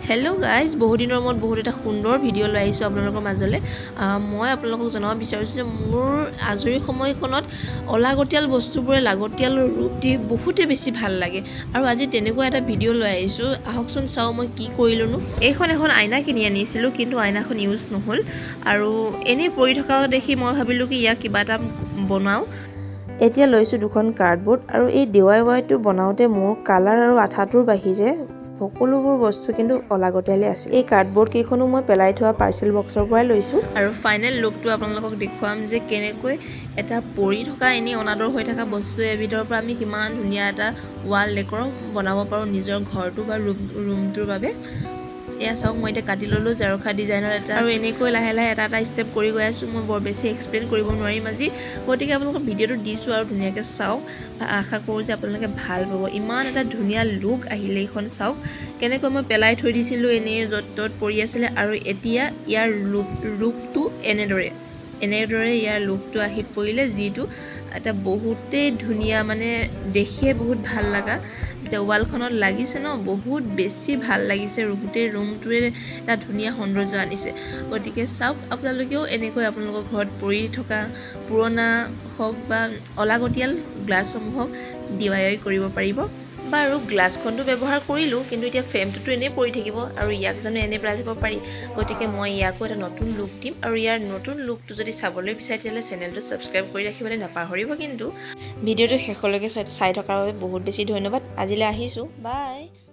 hello guys बहुत दिन मूर्त बहुत एट सुंदर भिडिओ लै आपलोকৰ মাজলৈ मैं आपलोকক जनाब विचारिছোঁ मोर आजरी সময়खনত অলাগতিয়াল বস্তুবোৰে লাগতিয়াল ৰূপ দি বহুতে বেছি ভাল লাগে আৰু আজি তেনেকুৱা এটা ভিডিও লৈ আহিছোঁ আহকচোন চাও মই কি কৰিলোনো এইখন এখন আইনা কিনি আনিছিলোঁ কিন্তু আইনাখন ইউজ নহল আৰু এনে পৰি থকা দেখি মই ভাবিলোঁ কি ইয়াক কিবা এটা বনাও এতিয়া লৈছোঁ দুখন কাৰ্ডবোৰ্ড আৰু এই DIY টো বনাওতে মোৰ কালাৰ আৰু আঠাটোৰ বাহিৰে সকলোবোৰ বস্তু কিন্তু অলাগতিয়ালে আছে এই কাৰ্ডবোৰ্ড কেইখনো মই পেলাই থোৱা পাৰ্সেল বক্সৰ পৰাই লৈছো আৰু ফাইনেল লুকটো আপোনালোকক দেখুৱাম যে কেনেকৈ এটা পৰি থকা এনি অনাদৰ হৈ থকা বস্তু এবিধৰ পৰা আমি কিমান ধুনীয়া এটা ওয়াল ডেকৰ বনাব পাৰো নিজৰ ঘৰটো বা ৰুমটোৰ বাবে এয়া চাওক মই এটা কাটি ললো জাৰখা ডিজাইনৰ এটা আৰু এনেকৈ লাহে লাহে এটা এটা স্টেপ কৰি গৈ আছো মই বৰ বেছি এক্সপ্লেইন কৰিব নোৱাৰিম আজি গতিকে আপোনালোকক ভিডিওটো দিছো আৰু ধুনীয়াকৈ চাওক আশা কৰোঁ যে আপোনালোকে ভাল পাব ইমান এটা ধুনীয়া লুক আহিলে এইখন চাওক কেনেকৈ মই পেলাই থৈ দিছিলোঁ এনে য'ত ত'ত পৰি আছিলে আৰু এতিয়া ইয়াৰ লুকটো এনেদৰে ইয়াৰ লুকটো আহি পৰিলে যিটো এটা বহুতেই ধুনীয়া মানে দেখে বহুত ভাল লগা যেতিয়া ওয়ালখনত লাগিছে ন বহুত বেছি ভাল লাগিছে গোটেই ৰুমটোৱে এটা ধুনীয়া সৌন্দৰ্য আনিছে গতিকে চাওক আপোনালোকেও এনেকৈ আপোনালোকৰ ঘৰত পৰি থকা পুৰণা হওক বা অলাগতিয়াল গ্লাছসমূহক DIY কৰিব পাৰিব বাৰু গ্লাছখনটো ব্যৱহাৰ কৰিলোঁ কিন্তু এতিয়া ফ্ৰেমটোতো এনেই পৰি থাকিব আৰু ইয়াক জানো এনে পেলাই দিব পাৰি গতিকে মই ইয়াকো এটা নতুন লুক দিম আৰু ইয়াৰ নতুন লুকটো যদি চাবলৈ বিচাৰে তেতিয়াহ'লে চেনেলটো ছাবস্ক্ৰাইব কৰি ৰাখিবলৈ নাপাহৰিব কিন্তু ভিডিওটো শেষলৈকে চাই থকাৰ বাবে বহুত বেছি ধন্যবাদ আজিলৈ আহিছোঁ বাই